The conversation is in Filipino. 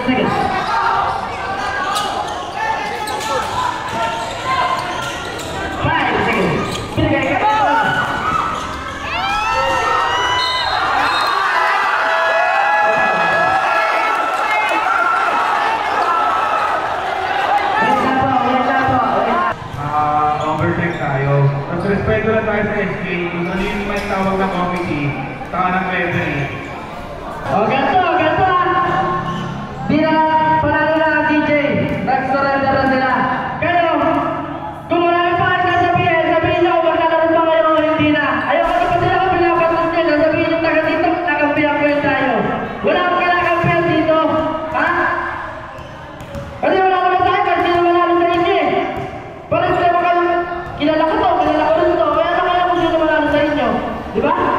seconds. Overtake tayo. Tapos respeto lang tayo sa SK. Kung ano yung may tawag na committee, saka ng referee. O, ganito ah. Di na panalo na ang DJ. Nag-surrender na sila. Pero, kung marami pa kayo sabihin nyo kung maglalaro pa kayo o hindi na. Ayaw kasi pa sila kung pinapatas nyo. Sabihin nyo taga dito, nakampihan ko yun tayo. Wala akong kinakampihan dito. Ha? Kasi wala naman sa akin, kasi sino manalo sa inyo eh. Parang sila kilala ko to, kilala ko rin to. Kaya na kaya kung sino manalo sa inyo. Di ba?